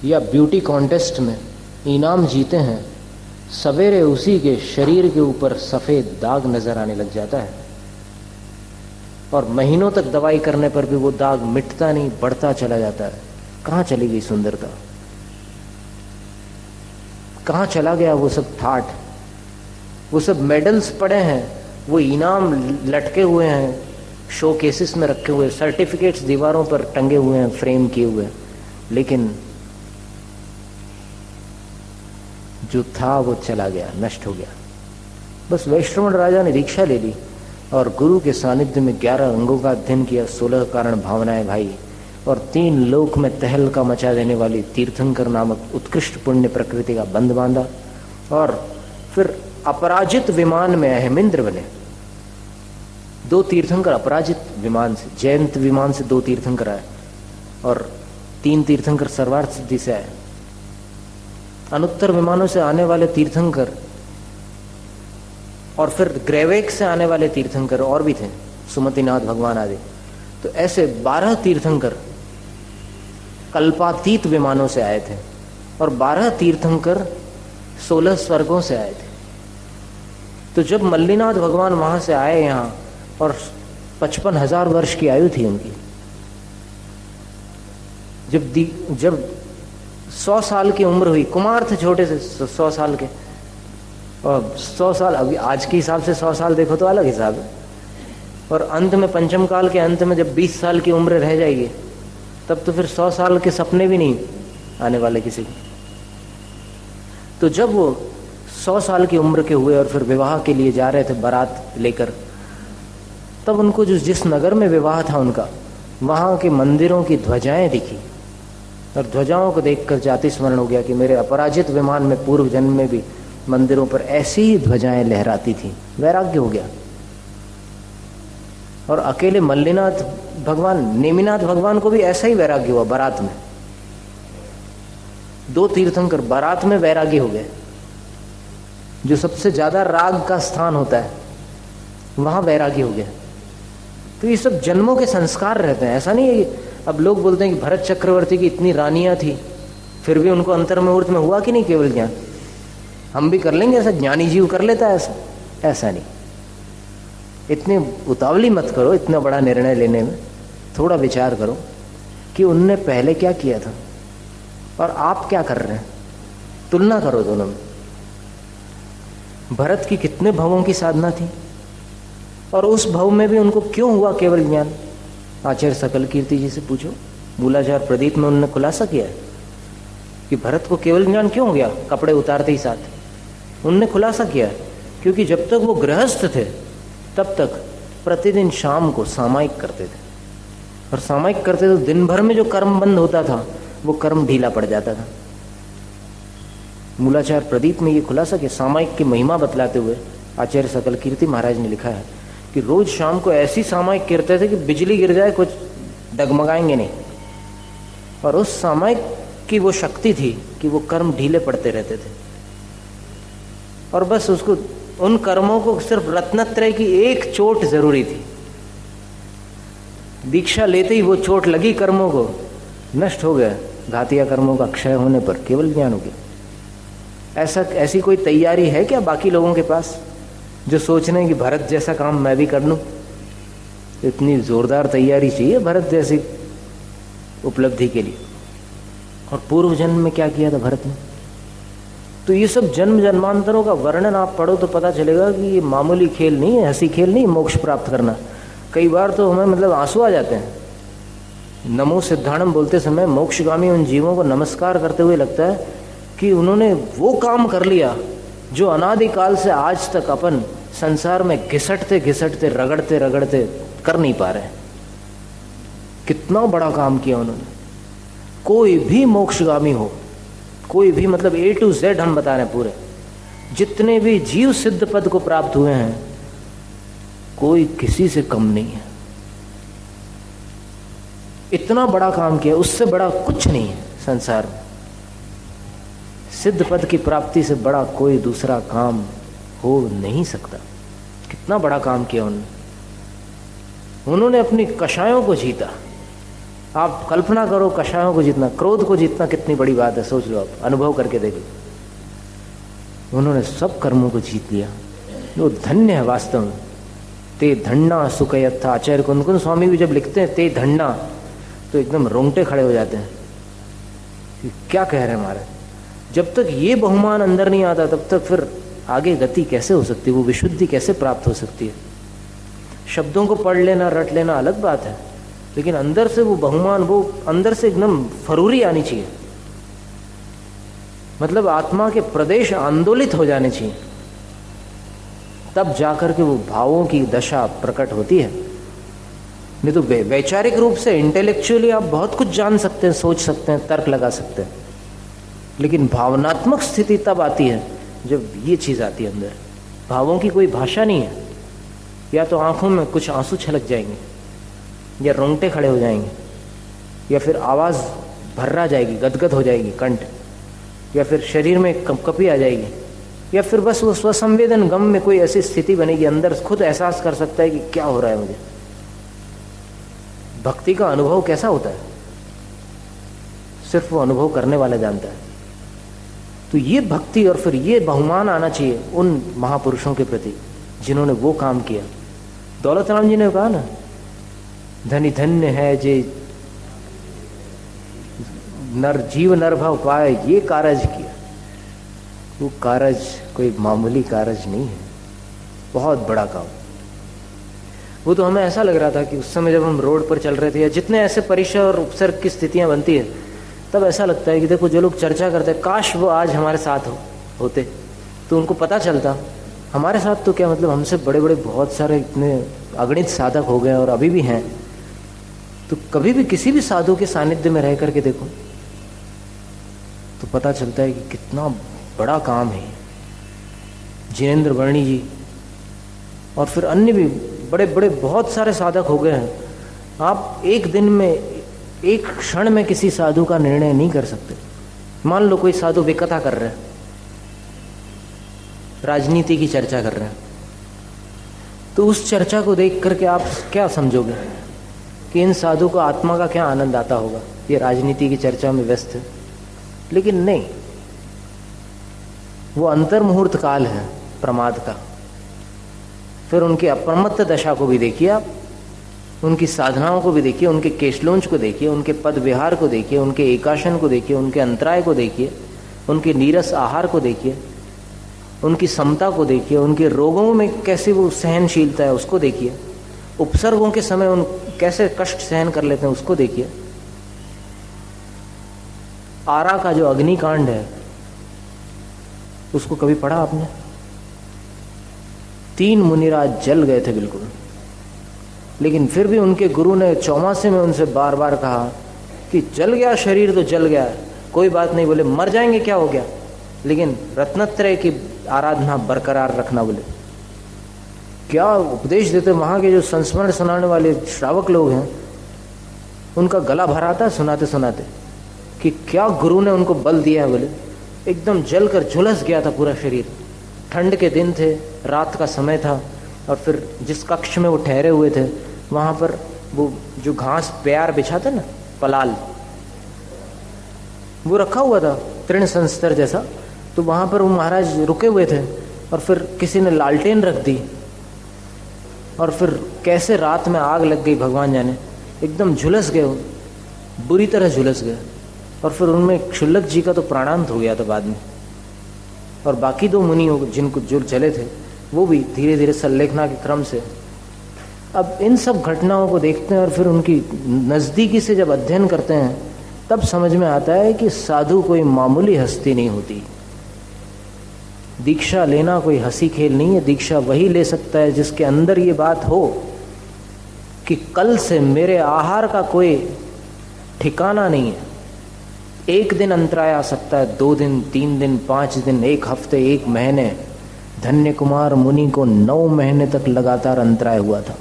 या beauty contest में इनाम जीते हैं, सवेरे उसी के शरीर के ऊपर सफ़ेद दाग नजर आने लग जाता है और महीनों तक दवाई करने पर भी वो दाग मिटता नहीं, बढ़ता चला जाता है। कहाँ चली गई सुंदरता? कहाँ चला गया वो सब ठाठ? वो सब मेडल्स पड़े हैं, वो इनाम लटके हुए हैं, शो केसेस में रखे हुए, सर्टिफिकेट्स दीवारों पर टंगे हुए हैं, फ्रेम किए हुए हैं, लेकिन जो था वो चला गया, नष्ट हो गया। बस वैश्रवण राजा ने दीक्षा ले ली और गुरु के सानिध्य में 11 अंगों का अध्ययन किया, 16 कारण भावनाएं भाई, और 3 लोक में तहलका मचा देने वाली तीर्थंकर नामक उत्कृष्ट पुण्य प्रकृति का बंध बांधा और फिर अपराजित विमान में अहमिंद्र बने। 2 तीर्थंकर अपराजित विमान से, जयंत विमान से 2 तीर्थंकर आए और 3 तीर्थंकर सर्वार्थ सिद्धि से आए। अनुत्तर विमानों से आने वाले तीर्थंकर और फिर ग्रेवेक से आने वाले तीर्थंकर और भी थे, सुमतिनाथ भगवान आदि। तो ऐसे 12 तीर्थंकर कल्पातीत विमानों से आए थे और 12 तीर्थंकर 16 स्वर्गों से आए थे। तो जब मल्लीनाथ भगवान वहां से आए यहाँ और 55,000 वर्ष की आयु थी उनकी, जब 100 साल की उम्र हुई, कुमार थे छोटे से 100 साल के, और 100 साल अभी आज के हिसाब से 100 साल देखो तो अलग हिसाब है, और अंत में पंचम काल के अंत में जब 20 साल की उम्र रह जाएगी तब तो फिर 100 साल के सपने भी नहीं आने वाले किसी को। तो जब वो 100 साल की उम्र के हुए और फिर विवाह के लिए जा रहे थे बारात लेकर, तब उनको जिस नगर में विवाह था उनका, वहाँ के मंदिरों की ध्वजाएं दिखी और ध्वजाओं को देखकर जाति स्मरण हो गया कि मेरे अपराजित विमान में पूर्व जन्म में भी मंदिरों पर ऐसी ही ध्वजाएं लहराती थी। वैराग्य हो गया। और अकेले मल्लीनाथ भगवान, नेमिनाथ भगवान को भी ऐसा ही वैराग्य हुआ बारात में। 2 तीर्थंकर बारात में वैराग्य हो गए। जो सबसे ज्यादा राग का स्थान होता है वहां वैराग्य हो गया। तो ये सब जन्मों के संस्कार रहते हैं। ऐसा नहीं है कि अब लोग बोलते हैं कि भरत चक्रवर्ती की इतनी रानियां थी फिर भी उनको अंतर्मुहूर्त में हुआ कि नहीं केवल ज्ञान? हम भी कर लेंगे ऐसा, ज्ञानी जीव कर लेता है ऐसा? ऐसा नहीं। इतने उतावली मत करो इतना बड़ा निर्णय लेने में। थोड़ा विचार करो कि उनने पहले क्या किया था और आप क्या कर रहे हैं, तुलना करो दोनों में। भरत की कितने भवों की साधना थी और उस भव में भी उनको क्यों हुआ केवल ज्ञान? आचार्य सकल कीर्ति जी से पूछो, मूलाचार प्रदीप में उन्होंने खुलासा किया है कि भरत को केवल ज्ञान क्यों हो गया कपड़े उतारते ही साथ। उनने खुलासा किया क्योंकि जब तक वो गृहस्थ थे तब तक प्रतिदिन शाम को सामायिक करते थे, और सामायिक करते तो दिन भर में जो कर्म बंद होता था वो कर्म ढीला पड़ जाता था। मूलाचार प्रदीप में ये खुलासा कि सामायिक की महिमा बतलाते हुए आचार्य सकल कीर्ति महाराज ने लिखा है कि रोज शाम को ऐसी सामायिक करते थे कि बिजली गिर जाए कुछ डगमगाएंगे नहीं। और उस सामायिक की वो शक्ति थी कि वो कर्म ढीले पड़ते रहते थे, और बस उसको, उन कर्मों को सिर्फ रत्नत्रय की एक चोट जरूरी थी। दीक्षा लेते ही वो चोट लगी कर्मों को, नष्ट हो गया। घातिया कर्मों का क्षय होने पर केवल ज्ञान हो गया। ऐसी कोई तैयारी है क्या बाकी लोगों के पास जो सोच रहे हैं कि भरत जैसा काम मैं भी कर लूं? इतनी जोरदार तैयारी चाहिए भरत जैसी उपलब्धि के लिए। और पूर्व जन्म में क्या किया था भरत ने? तो ये सब जन्म जन्मांतरों का वर्णन आप पढ़ो तो पता चलेगा कि ये मामूली खेल नहीं है, हंसी खेल नहीं मोक्ष प्राप्त करना। कई बार तो हमें मतलब आंसू आ जाते हैं। नमो सिद्धाणम बोलते समय मोक्षगामी उन जीवों को नमस्कार करते हुए लगता है कि उन्होंने वो काम कर लिया जो अनादिकाल से आज तक अपन संसार में घिसटते घिसटते रगड़ते रगड़ते कर नहीं पा रहे। कितना बड़ा काम किया उन्होंने। कोई भी मोक्षगामी हो, कोई भी, मतलब A to Z हम बता रहे हैं पूरे, जितने भी जीव सिद्ध पद को प्राप्त हुए हैं कोई किसी से कम नहीं है। इतना बड़ा काम किया, उससे बड़ा कुछ नहीं है संसार में। सिद्ध पद की प्राप्ति से बड़ा कोई दूसरा काम हो नहीं सकता। कितना बड़ा काम किया उन्होंने। उन्होंने अपनी कषायों को जीता, आप कल्पना करो कषायों को जीतना, क्रोध को जीतना कितनी बड़ी बात है, सोच लो आप, अनुभव करके देखो। उन्होंने सब कर्मों को जीत लिया, वो धन्य है वास्तव में। ते धन्ना सुखयत्था, आचार्य कुंदकुंद स्वामी भी जब लिखते हैं ते धन्ना तो एकदम रोंगटे खड़े हो जाते हैं कि क्या कह रहे हैं हमारे। जब तक ये बहुमान अंदर नहीं आता तब तक फिर आगे गति कैसे हो सकती है, वो विशुद्धि कैसे प्राप्त हो सकती है। शब्दों को पढ़ लेना रट लेना अलग बात है, लेकिन अंदर से वो बहुमान, वो अंदर से एकदम फरूरी आनी चाहिए, मतलब आत्मा के प्रदेश आंदोलित हो जाने चाहिए, तब जाकर के वो भावों की दशा प्रकट होती है। नहीं तो वैचारिक रूप से इंटेलेक्चुअली आप बहुत कुछ जान सकते हैं, सोच सकते हैं, तर्क लगा सकते हैं, लेकिन भावनात्मक स्थिति तब आती है जब ये चीज़ आती है अंदर। भावों की कोई भाषा नहीं है, या तो आंखों में कुछ आंसू छलक जाएंगे, या रोंगटे खड़े हो जाएंगे, या फिर आवाज़ भर्रा जाएगी, गदगद हो जाएगी कंठ, या फिर शरीर में कंपकपी आ जाएगी, या फिर बस वो स्वसंवेदन गम में कोई ऐसी स्थिति बनेगी, अंदर खुद एहसास कर सकता है कि क्या हो रहा है मुझे। भक्ति का अनुभव कैसा होता है सिर्फ वो अनुभव करने वाला जानता है। तो ये भक्ति और फिर ये बहुमान आना चाहिए उन महापुरुषों के प्रति जिन्होंने वो काम किया। दौलत राम जी ने कहा ना, धनी धन्य है जे नर जीव नरभव पाए ये कारज किया। वो कारज कोई मामूली कारज नहीं है, बहुत बड़ा काम। वो तो हमें ऐसा लग रहा था कि उस समय जब हम रोड पर चल रहे थे, या जितने ऐसे परिसर और उपसर्ग की स्थितियां बनती है, तब ऐसा लगता है कि देखो जो लोग चर्चा करते हैं, काश वो आज हमारे साथ होते तो उनको पता चलता। हमारे साथ तो क्या, मतलब हमसे बड़े बड़े बहुत सारे इतने अगणित साधक हो गए और अभी भी हैं। तो कभी भी किसी भी साधु के सानिध्य में रह करके देखो तो पता चलता है कि कितना बड़ा काम है। जिनेंद्र वर्णी जी और फिर अन्य भी बड़े बड़े बहुत सारे साधक हो गए हैं। आप एक दिन में, एक क्षण में किसी साधु का निर्णय नहीं कर सकते। मान लो कोई साधु विकथा कर रहे हैं, राजनीति की चर्चा कर रहे हैं, तो उस चर्चा को देख करके आप क्या समझोगे कि इन साधु को आत्मा का क्या आनंद आता होगा, ये राजनीति की चर्चा में व्यस्त है। लेकिन नहीं, वो अंतर्मुहूर्त काल है प्रमाद का। फिर उनकी अप्रमत्त दशा को भी देखिए आप, उनकी साधनाओं को भी देखिए, उनके केशलोंच को देखिए, उनके पद विहार को देखिए, उनके एकाशन को देखिए, उनके अंतराय को देखिए, उनके नीरस आहार को देखिए, उनकी समता को देखिए, उनके रोगों में कैसी वो सहनशीलता है उसको देखिए, उपसर्गों के समय उन कैसे कष्ट सहन कर लेते हैं उसको देखिए। आरा का जो अग्निकांड है उसको कभी पढ़ा आपने? 3 मुनिराज जल गए थे बिल्कुल, लेकिन फिर भी उनके गुरु ने चौमासे में उनसे बार बार कहा कि जल गया शरीर तो जल गया, कोई बात नहीं, बोले मर जाएंगे क्या हो गया, लेकिन रत्नत्रय की आराधना बरकरार रखना। बोले क्या उपदेश देते वहाँ के जो संस्मरण सुनाने वाले श्रावक लोग हैं, उनका गला भराता सुनाते सुनाते कि क्या गुरु ने उनको बल दिया है। बोले एकदम जल कर झुलस गया था पूरा शरीर। ठंड के दिन थे, रात का समय था, और फिर जिस कक्ष में वो ठहरे हुए थे वहाँ पर वो जो घास प्यार बिछाते ना, पलाल, वो रखा हुआ था तृण संस्तर जैसा। तो वहाँ पर वो महाराज रुके हुए थे और फिर किसी ने लालटेन रख दी और फिर कैसे रात में आग लग गई भगवान जाने, एकदम झुलस गए, बुरी तरह झुलस गए। और फिर उनमें क्षुल्लक जी का तो प्राणांत हो गया था बाद में, और बाकी 2 मुनि जिनको जो चले थे वो भी धीरे धीरे संलेखना के क्रम से। अब इन सब घटनाओं को देखते हैं और फिर उनकी नज़दीकी से जब अध्ययन करते हैं तब समझ में आता है कि साधु कोई मामूली हस्ती नहीं होती। दीक्षा लेना कोई हंसी खेल नहीं है। दीक्षा वही ले सकता है जिसके अंदर ये बात हो कि कल से मेरे आहार का कोई ठिकाना नहीं है। 1 दिन अंतराय आ सकता है, 2 दिन, 3 दिन, 5 दिन, 1 हफ्ते, 1 महीने। धन्य कुमार मुनि को 9 महीने तक लगातार अंतराय हुआ था,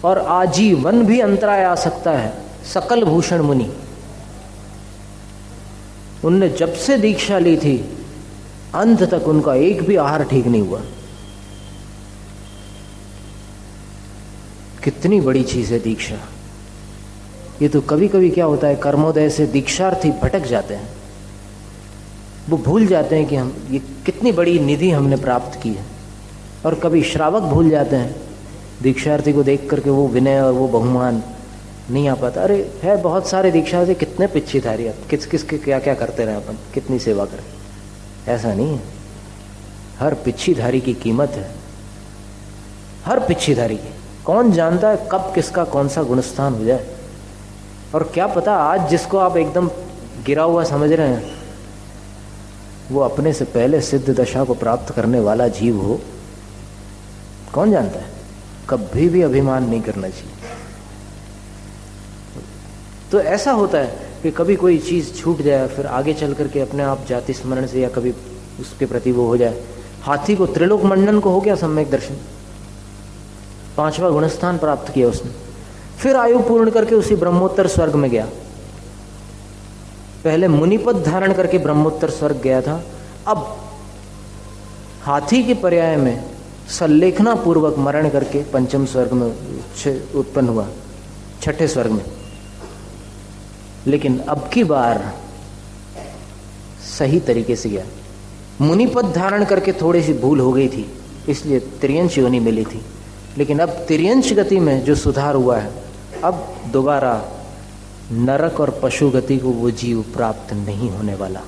और आजीवन भी अंतराय आ सकता है। सकल भूषण मुनि, उनने जब से दीक्षा ली थी अंत तक उनका एक भी आहार ठीक नहीं हुआ। कितनी बड़ी चीज है दीक्षा। ये तो कभी कभी क्या होता है, कर्मोदय से दीक्षार्थी भटक जाते हैं, वो भूल जाते हैं कि हम ये कितनी बड़ी निधि हमने प्राप्त की है। और कभी श्रावक भूल जाते हैं, दीक्षार्थी को देख करके वो विनय और वो बहुमान नहीं आ पाता। अरे है बहुत सारे दीक्षार्थी, कितने पिच्छीधारी, किस किस के क्या क्या करते रहे अपन, कितनी सेवा करें। ऐसा नहीं है, हर पिच्छीधारी की कीमत है, हर पिच्छीधारी की। कौन जानता है कब किसका कौन सा गुणस्थान हो जाए। और क्या पता आज जिसको आप एकदम गिरा हुआ समझ रहे हैं, वो अपने से पहले सिद्ध दशा को प्राप्त करने वाला जीव हो। कौन जानता है। कभी भी अभिमान नहीं करना चाहिए। तो ऐसा होता है कि कभी कोई चीज़ छूट जाए, फिर आगे चल करके अपने आप जाति स्मरण से या कभी उसके प्रति वो हो जाए। हाथी को त्रिलोक मंडन को हो गया सम्यक दर्शन, 5वां गुणस्थान प्राप्त किया उसने। फिर आयु पूर्ण करके उसी ब्रह्मोत्तर स्वर्ग में गया। पहले मुनिपद धारण करके ब्रह्मोत्तर स्वर्ग गया था, अब हाथी के पर्याय में सल्लेखना पूर्वक मरण करके पंचम स्वर्ग में उत्पन्न हुआ, 6ठे स्वर्ग में। लेकिन अब की बार सही तरीके से गया। मुनिपद धारण करके थोड़ी सी भूल हो गई थी, इसलिए त्रियंश योनि मिली थी। लेकिन अब त्रियंश गति में जो सुधार हुआ है, अब दोबारा नरक और पशु गति को वो जीव प्राप्त नहीं होने वाला।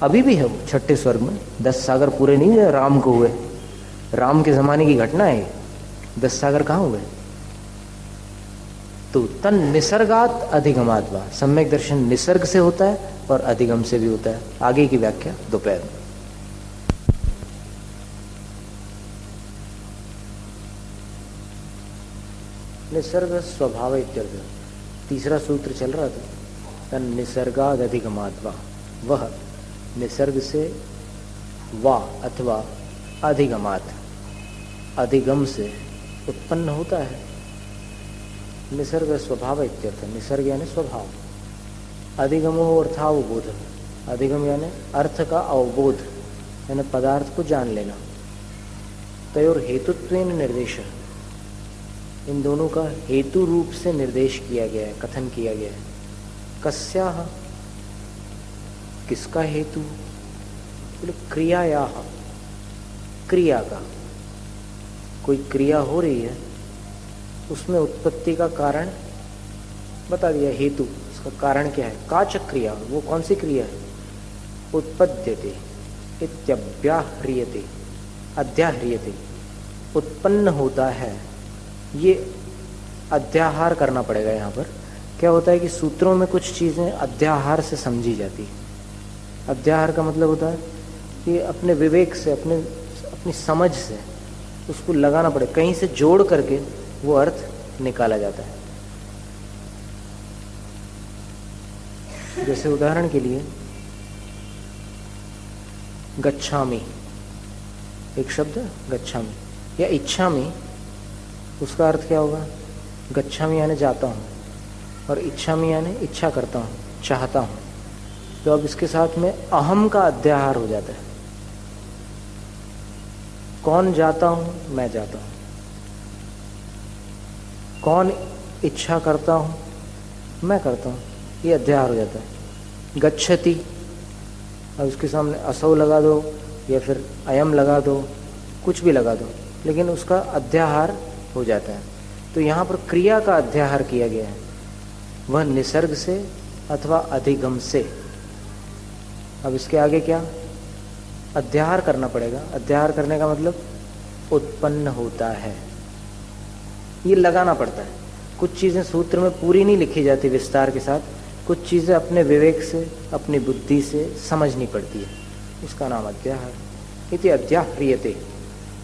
अभी भी है वो 6ठे स्वर्ग में। 10 सागर पूरे नहीं हुए राम को हुए, राम के जमाने की घटना है। 10 सागर कहाँ हुए। तो तन निसर्गात अधिगमात वा, सम्यक दर्शन निसर्ग से होता है और अधिगम से भी होता है। आगे की व्याख्या दोपहर में। निसर्ग स्वभाव इत्यर्थ, तीसरा सूत्र चल रहा था। तन निसर्गाद अधिगमात वा, वह निसर्ग से वा अथवा अधिगमात, अधिगम से उत्पन्न होता है। निसर्ग स्वभाव इत्यर्थ, निसर्ग यानी स्वभाव, अधिगमो अर्थावबोध, अधिगम यानी अर्थ का अवबोध यानी पदार्थ को जान लेना। तयोर हेतुत्वेन निर्देश, इन दोनों का हेतु रूप से निर्देश किया गया है, कथन किया गया है। कस्याः, किसका हेतु, बोले क्रियायाः, क्रिया का। कोई क्रिया हो रही है, उसमें उत्पत्ति का कारण बता दिया, हेतु, उसका कारण क्या है। काच क्रिया, वो कौन सी क्रिया है। उत्पद्यते इत्यभ्याह्रियते, अध्याह्रियते, उत्पन्न होता है। ये अध्याहार करना पड़ेगा। यहाँ पर क्या होता है कि सूत्रों में कुछ चीज़ें अध्याहार से समझी जाती है। अध्याहार का मतलब होता है कि अपने विवेक से, अपनी समझ से उसको लगाना पड़े, कहीं से जोड़ करके वो अर्थ निकाला जाता है। जैसे उदाहरण के लिए गच्छामि, एक शब्द गच्छामि या इच्छामि, उसका अर्थ क्या होगा। गच्छामि यानी जाता हूँ और इच्छामि यानी इच्छा करता हूँ, चाहता हूँ। तो अब इसके साथ में अहम का अध्याहार हो जाता है। कौन जाता हूँ, मैं जाता हूँ। कौन इच्छा करता हूँ, मैं करता हूँ, ये अध्याहार हो जाता है। गच्छति, अब उसके सामने असौ लगा दो या फिर अयम लगा दो, कुछ भी लगा दो, लेकिन उसका अध्याहार हो जाता है। तो यहाँ पर क्रिया का अध्याहार किया गया है, वह निसर्ग से अथवा अधिगम से। अब इसके आगे क्या अध्याहार करना पड़ेगा। अध्याहार करने का मतलब उत्पन्न होता है, ये लगाना पड़ता है। कुछ चीज़ें सूत्र में पूरी नहीं लिखी जाती विस्तार के साथ, कुछ चीज़ें अपने विवेक से, अपनी बुद्धि से समझनी पड़ती है, उसका नाम अध्याहार। इति अध्याह्रियते,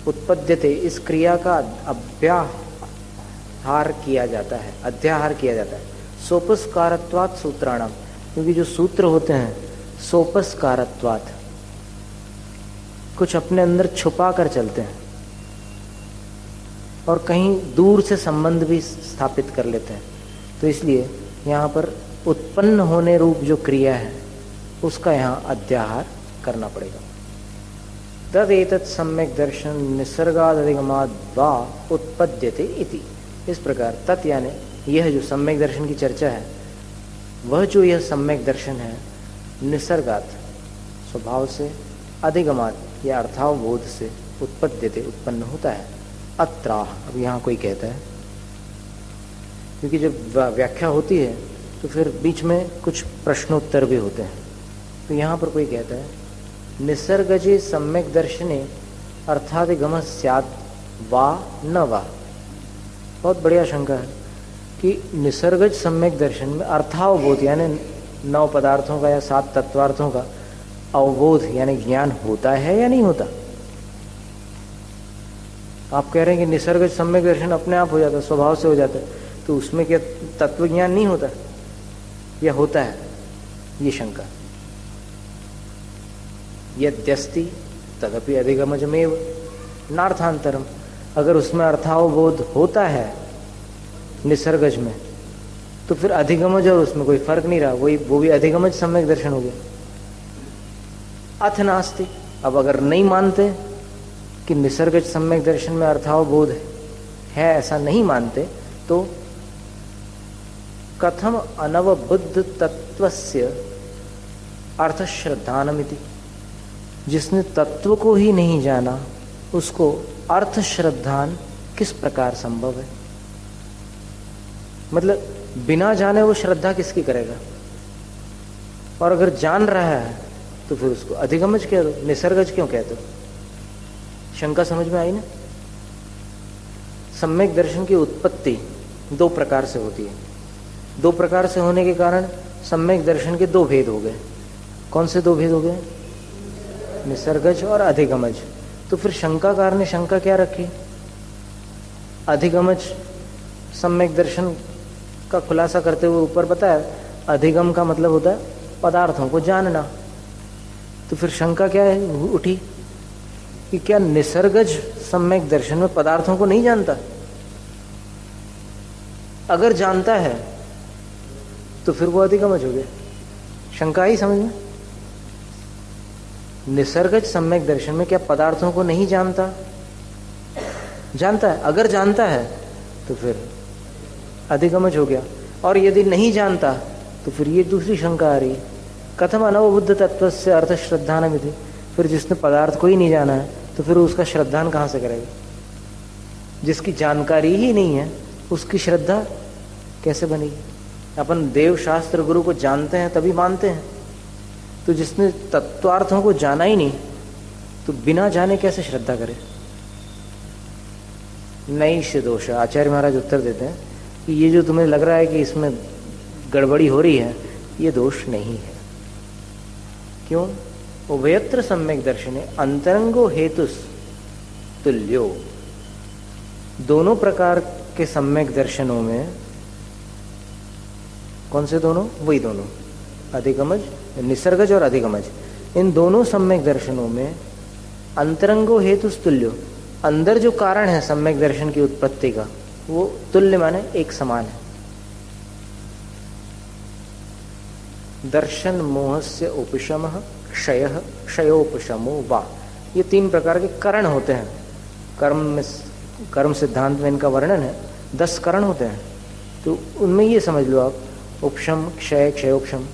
उत्पद्यते, इस क्रिया का अभ्याहार किया जाता है, अध्याहार किया जाता है। सोपस्कारत्वात् सूत्राणाम, क्योंकि जो सूत्र होते हैं सोपस्कारत्वात्, कुछ अपने अंदर छुपा कर चलते हैं और कहीं दूर से संबंध भी स्थापित कर लेते हैं। तो इसलिए यहाँ पर उत्पन्न होने रूप जो क्रिया है उसका यहाँ अध्याहार करना पड़ेगा। तद एतत् सम्यक दर्शन निसर्गादधिगमाद् वा उत्पद्यते इति, इस प्रकार तत् यानी यह जो सम्यक दर्शन की चर्चा है, वह जो यह सम्यक दर्शन है निसर्गात स्वभाव से, अधिगमात या अर्थावबोध से उत्पन्न होता है। अत्राह, अब यहाँ कोई कहता है, क्योंकि जब व्याख्या होती है तो फिर बीच में कुछ प्रश्नोत्तर भी होते हैं, तो यहाँ पर कोई कहता है निसर्गजे सम्यक दर्शने अर्थाधिगम स्यात् वा न वा। बहुत बढ़िया शंका है कि निसर्गज सम्यक दर्शन में अर्थावबोध यानी 9 पदार्थों का या 7 तत्वार्थों का अवबोध यानी ज्ञान होता है या नहीं होता। आप कह रहे हैं कि निसर्गज सम्यक दर्शन अपने आप हो जाता है, स्वभाव से हो जाता है, तो उसमें क्या तत्व ज्ञान नहीं होता या होता है? ये शंका। यद्यस्ति तदपि अधिगमजमेव नार्थांतरम, अगर उसमें अर्थावबोध होता है निसर्गज में, तो फिर अधिगमज और उसमें कोई फर्क नहीं रहा, वो भी अधिगमज सम्यक दर्शन हो गया। अथ नास्ति, अब अगर नहीं मानते कि निसर्गज सम्यक दर्शन में अर्थावबोध है, ऐसा नहीं मानते, तो कथम अनवबुद्ध तत्वस्य अर्थश्रद्धानमिति, जिसने तत्व को ही नहीं जाना उसको अर्थ श्रद्धान किस प्रकार संभव है? मतलब बिना जाने वो श्रद्धा किसकी करेगा? और अगर जान रहा है तो फिर उसको अधिगमज कह दो, निसर्गज क्यों कहते हो? शंका समझ में आई ना? सम्यक दर्शन की उत्पत्ति 2 प्रकार से होती है। 2 प्रकार से होने के कारण सम्यक दर्शन के 2 भेद हो गए। कौन से 2 भेद हो गए? निसर्गज और अधिगमज। तो फिर शंकाकार ने शंका क्या रखी? अधिगमज सम्यक दर्शन का खुलासा करते हुए ऊपर बताया, अधिगम का मतलब होता है पदार्थों को जानना। तो फिर शंका क्या है उठी कि क्या निसर्गज सम्यक दर्शन में पदार्थों को नहीं जानता? अगर जानता है तो फिर वो अधिगमज हो गया। शंका ही समझ में? निसर्गज सम्यक दर्शन में क्या पदार्थों को नहीं जानता? जानता है। अगर जानता है तो फिर अधिगमज हो गया। और यदि नहीं जानता तो फिर ये दूसरी शंका आ रही है, कथम अनवबुद्ध तत्व से अर्थ श्रद्धान विधि, फिर जिसने पदार्थ को ही नहीं जाना है तो फिर उसका श्रद्धान कहाँ से करेगा? जिसकी जानकारी ही नहीं है उसकी श्रद्धा कैसे बनेगी? अपन देव शास्त्र गुरु को जानते हैं तभी मानते हैं, तो जिसने तत्वार्थों को जाना ही नहीं तो बिना जाने कैसे श्रद्धा करे? नैष दोष। आचार्य महाराज उत्तर देते हैं कि ये जो तुम्हें लग रहा है कि इसमें गड़बड़ी हो रही है, ये दोष नहीं है। क्यों? उभयत्र सम्यक दर्शने अंतरंगो हेतुस तुल्यो। दोनों प्रकार के सम्यक दर्शनों में, कौन से दोनों? वही दोनों, अधिगमज, निसर्गज और अधिगमज, इन दोनों सम्यक दर्शनों में अंतरंगो हेतुस तुल्यो, अंदर जो कारण है सम्यक दर्शन की उत्पत्ति का वो तुल्य माने एक समान है। दर्शन मोहस्य उपशम क्षय क्षयोपशमो वा, ये 3 प्रकार के करण होते हैं। कर्म सिद्धांत में इनका वर्णन है, 10 करण होते हैं। तो उनमें ये समझ लो आप, उपशम क्षय क्षयोपशम,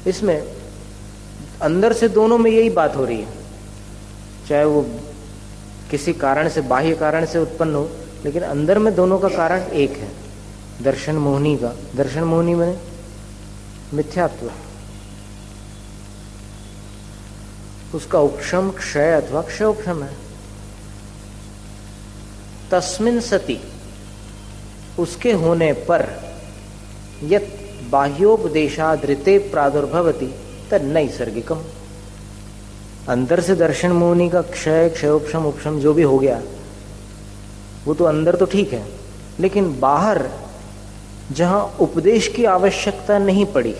इसमें अंदर से दोनों में यही बात हो रही है। चाहे वो किसी कारण से, बाह्य कारण से उत्पन्न हो, लेकिन अंदर में दोनों का कारण एक है, दर्शन मोहनी का। दर्शन मोहनी में मिथ्यात्व, उसका उपशम क्षय अथवा क्षयोपशम है। तस्मिन् सति, उसके होने पर, यत् बाह्योपदेशादृते प्रादुर्भवति तन्नैसर्गिकम, अंदर से दर्शन मोहनी का क्षय क्षयोपशम उपशम जो भी हो गया वो तो अंदर तो ठीक है, लेकिन बाहर जहां उपदेश की आवश्यकता नहीं पड़ी,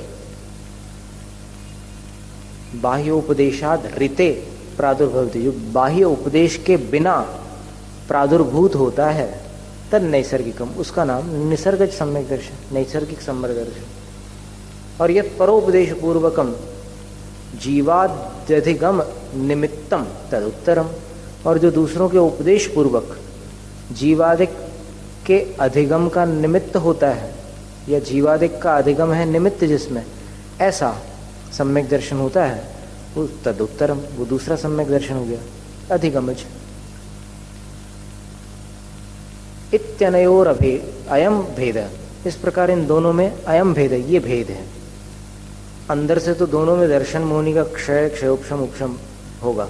बाह्य उपदेशाद ऋते प्रादुर्भवति, जो बाह्य उपदेश के बिना प्रादुर्भूत होता है, तद नैसर्गिकम, उसका नाम निसर्गज सम्यक दर्शन, नैसर्गिक सम्यक दर्शन। और यह परोपदेश पूर्वकम जीवाद्यधिगम निमित्तम तदुत्तरम, और जो दूसरों के उपदेश पूर्वक जीवादिक के अधिगम का निमित्त होता है, या जीवादिक का अधिगम है निमित्त जिसमें, ऐसा सम्यक दर्शन होता है, वो तदुत्तरम, वो दूसरा सम्यक दर्शन हो गया, अधिगमज। इत्यनयोर अयम भेद, इस प्रकार इन दोनों में अयम भेद है, ये भेद है। अंदर से तो दोनों में दर्शन मोहनी का क्षय क्षयोपशम उपशम होगा,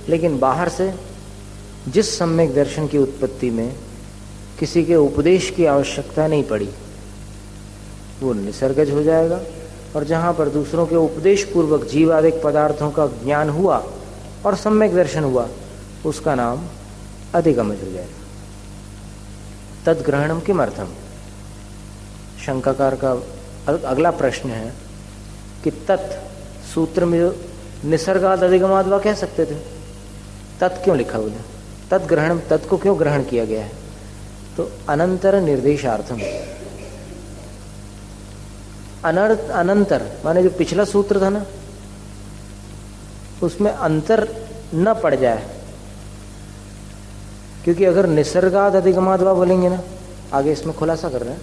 लेकिन बाहर से जिस सम्यक दर्शन की उत्पत्ति में किसी के उपदेश की आवश्यकता नहीं पड़ी, वो निसर्गज हो जाएगा। और जहाँ पर दूसरों के उपदेश पूर्वक जीवादिक पदार्थों का ज्ञान हुआ और सम्यक दर्शन हुआ, उसका नाम अधिगमज हो जाएगा। तद्ग्रहणम किमर्थम, शंकाकार का अगला प्रश्न है कि तत् सूत्र में जो निसर्गाद अधिगमाद वा कह सकते थे, तत् क्यों लिखा बोले? तद्ग्रहणम, तत् को क्यों ग्रहण किया गया है? तो अनंतर निर्देशार्थम, अनंतर माने जो पिछला सूत्र था ना, उसमें अंतर न पड़ जाए। क्योंकि अगर निसर्गाद अधिगमाद वा बोलेंगे ना, आगे इसमें खुलासा कर रहे हैं,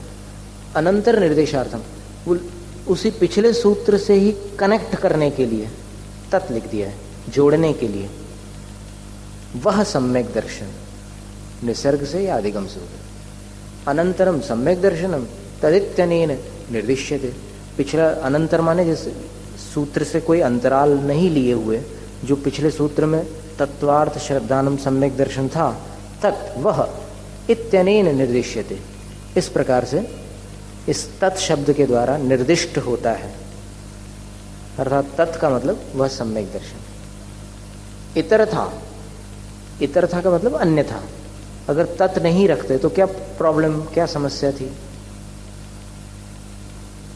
अनंतर निर्देशार्थम, उसी पिछले सूत्र से ही कनेक्ट करने के लिए तत् लिख दिया है, जोड़ने के लिए। वह सम्यक दर्शन निसर्ग से या अधिगम से होगा। अनंतरम सम्यक दर्शनम तदित्यनेन निर्दिश्यते, पिछला अनंतर माने जैसे सूत्र से कोई अंतराल नहीं लिए हुए, जो पिछले सूत्र में तत्वार्थ श्रद्धानम सम्यक दर्शन था, तत् वह इत्यनेन निर्दिश्यते, इस प्रकार से इस तत् शब्द के द्वारा निर्दिष्ट होता है। अर्थात तत् का मतलब वह सम्यक दर्शन। इतर था, इतर था का मतलब अन्य था। अगर तत् नहीं रखते तो क्या प्रॉब्लम, क्या समस्या थी?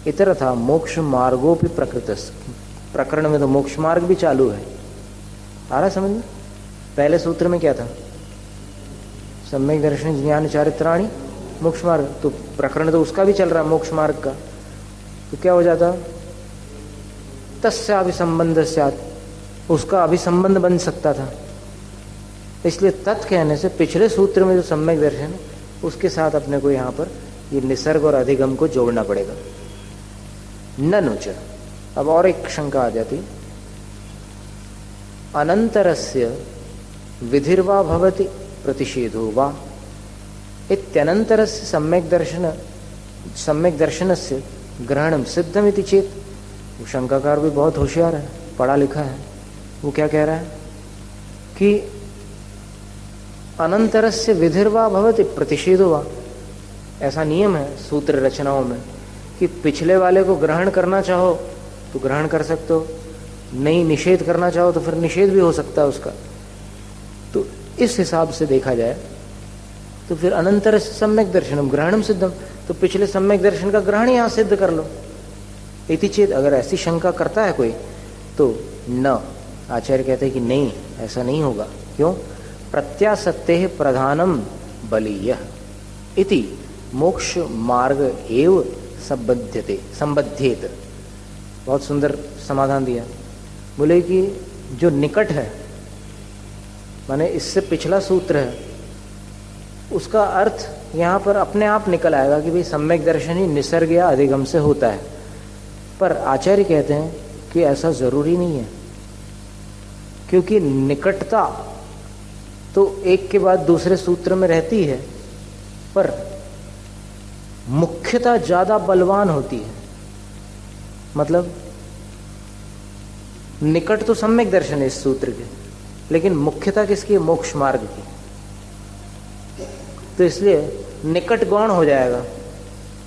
इतर था मोक्ष मार्गोपि प्रकृतस्, प्रकरण में तो मोक्ष मार्ग भी चालू है। आ रहा समझ में? पहले सूत्र में क्या था? सम्यक दर्शन ज्ञान चारित्राणि मोक्ष मार्ग, तो प्रकरण तो उसका भी चल रहा है मोक्ष मार्ग का। तो क्या हो जाता? तस्य अभिसंबंध स्यात्, उसका अभिसंबंध बन सकता था। इसलिए तत् कहने से पिछले सूत्र में जो सम्यक दर्शन है उसके साथ अपने को यहाँ पर ये निसर्ग और अधिगम को जोड़ना पड़ेगा। ननुच, अब और एक शंका आ जाती, अनंतरस्य विधिर्वा भवति प्रतिषेधो वा इत्यनंतरस्य सम्यक दर्शनस्य ग्रहणम सिद्धमिति चेत। वो शंकाकार भी बहुत होशियार है, पढ़ा लिखा है। वो क्या कह रहा है कि अनंतरस्य विधिर्वा भवति प्रतिषेधो वा, ऐसा नियम है सूत्र रचनाओं में कि पिछले वाले को ग्रहण करना चाहो तो ग्रहण कर सकते हो, नहीं निषेध करना चाहो तो फिर निषेध भी हो सकता है उसका। तो इस हिसाब से देखा जाए तो फिर अनंतर सम्यक दर्शनम ग्रहणम सिद्धम, तो पिछले सम्यक दर्शन का ग्रहण यहां सिद्ध कर लो। इति चेत, अगर ऐसी शंका करता है कोई तो न, आचार्य कहते हैं कि नहीं, ऐसा नहीं होगा। क्यों? प्रत्यासत्ते प्रधानम बलीय इति मोक्ष मार्ग एव संबध्येत। बहुत सुंदर समाधान दिया। बोले कि जो निकट है, माने इससे पिछला सूत्र है, उसका अर्थ यहाँ पर अपने आप निकल आएगा कि भाई सम्यक दर्शन ही निसर्ग या अधिगम से होता है। पर आचार्य कहते हैं कि ऐसा जरूरी नहीं है, क्योंकि निकटता तो एक के बाद दूसरे सूत्र में रहती है, पर मुख्यता ज्यादा बलवान होती है। मतलब निकट तो सम्यक दर्शन है इस सूत्र के, लेकिन मुख्यता किसकी है? मोक्ष मार्ग की। तो इसलिए निकट गौण हो जाएगा,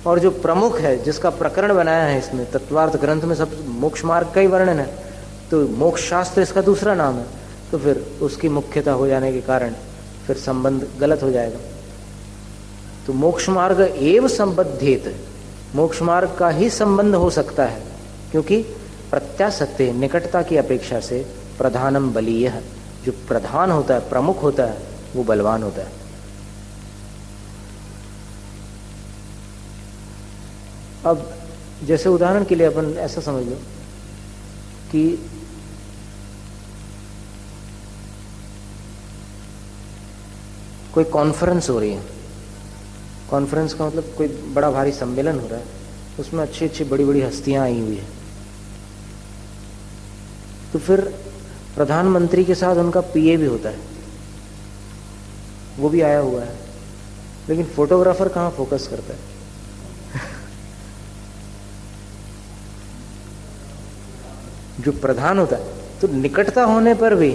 और जो प्रमुख है जिसका प्रकरण बनाया है इसमें तत्वार्थ ग्रंथ में सब मोक्ष मार्ग का ही वर्णन है, तो मोक्ष शास्त्र इसका दूसरा नाम है, तो फिर उसकी मुख्यता हो जाने के कारण फिर संबंध गलत हो जाएगा। तो मोक्ष मार्ग एव संबद्धेत, मोक्ष मार्ग का ही संबंध हो सकता है, क्योंकि प्रत्यासत्ते निकटता की अपेक्षा से प्रधानम बलीय, जो प्रधान होता है, प्रमुख होता है, वो बलवान होता है। अब जैसे उदाहरण के लिए अपन ऐसा समझ लो कि कोई कॉन्फ्रेंस हो रही है। कॉन्फ्रेंस का मतलब कोई बड़ा भारी सम्मेलन हो रहा है, उसमें अच्छी अच्छी बड़ी बड़ी हस्तियां आई हुई है। तो फिर प्रधानमंत्री के साथ उनका पीए भी होता है, वो भी आया हुआ है, लेकिन फोटोग्राफर कहाँ फोकस करता है? जो प्रधान होता है, तो निकटता होने पर भी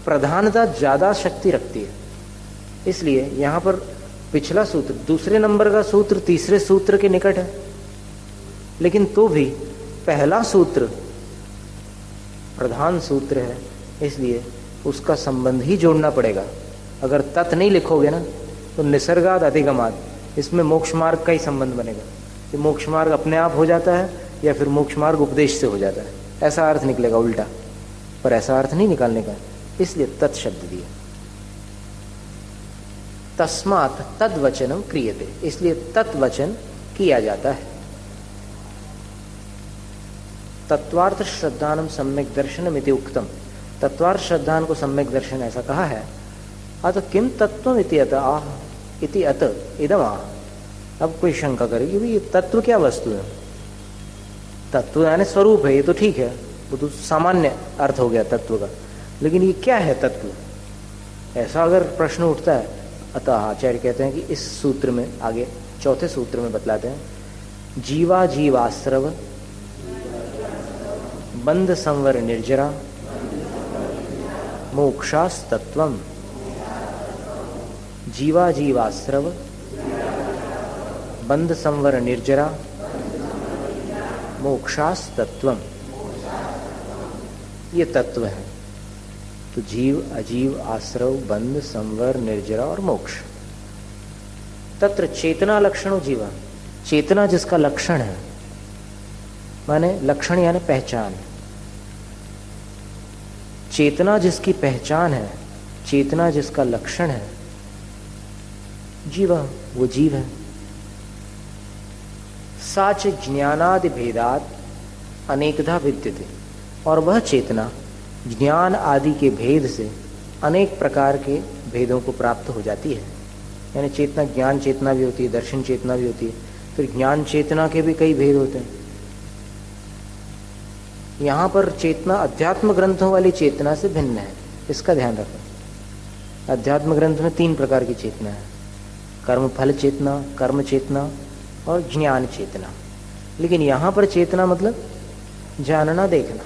प्रधानता ज्यादा शक्ति रखती है। इसलिए यहां पर पिछला सूत्र दूसरे नंबर का सूत्र तीसरे सूत्र के निकट है, लेकिन तो भी पहला सूत्र प्रधान सूत्र है, इसलिए उसका संबंध ही जोड़ना पड़ेगा। अगर तत् नहीं लिखोगे ना तो निसर्गाद अधिगमाद, इसमें मोक्ष मार्ग का ही संबंध बनेगा कि मोक्ष मार्ग अपने आप हो जाता है या फिर मोक्ष मार्ग उपदेश से हो जाता है, ऐसा अर्थ निकलेगा उल्टा। पर ऐसा अर्थ नहीं निकालने का, इसलिए तत् शब्द दिया। तस्मात् तद्वचनम क्रियते, इसलिए तत्वचन किया जाता है। तत्वार्थ श्रद्धानम सम्यक दर्शनम इति उक्तम, तत्वार्थ श्रद्धान को सम्यक दर्शन ऐसा कहा है। अत किम तत्वम इति अत आह इति अत इदम आह। अब कोई शंका करेगी भाई ये तत्व क्या वस्तु है? तत्व यानी स्वरूप है, ये तो ठीक है, वो तो सामान्य अर्थ हो गया तत्व का, लेकिन ये क्या है तत्व? ऐसा अगर प्रश्न उठता है, अतः आचार्य कहते हैं कि इस सूत्र में आगे चौथे सूत्र में बतलाते हैं, जीवा जीवाश्रव बंध संवर निर्जरा मोक्षास्तत्वम। जीवा जीवाश्रव बंध संवर निर्जरा मोक्षास्तत्वम, ये तत्व है। तो जीव अजीव आश्रव बंध संवर निर्जरा और मोक्ष। तत्र चेतना लक्षणो जीवा, चेतना जिसका लक्षण है, माने लक्षण यानी पहचान, चेतना जिसकी पहचान है, चेतना जिसका लक्षण है, जीवा वो जीव है। साच ज्ञानादि भेदात अनेकधा विद्यते, और वह चेतना ज्ञान आदि के भेद से अनेक प्रकार के भेदों को प्राप्त हो जाती है। यानी चेतना ज्ञान चेतना भी होती है, दर्शन चेतना भी होती है, फिर ज्ञान चेतना के भी कई भेद होते हैं। यहाँ पर चेतना अध्यात्म ग्रंथों वाली चेतना से भिन्न है, इसका ध्यान रखना। अध्यात्म ग्रंथ में 3 प्रकार की चेतना है, कर्म फल चेतना, कर्म चेतना और ज्ञान चेतना। लेकिन यहाँ पर चेतना मतलब जानना देखना।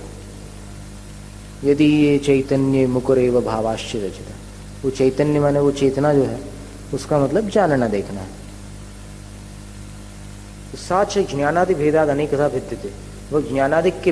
यदि ये चैतन्य मुकुरेव भावाश्च रचिता, वो चैतन्य माने वो चेतना जो है उसका मतलब जानना देखना है। तो साच ज्ञानादि भेदाद अनेकधा विद्यते, वो ज्ञानादि के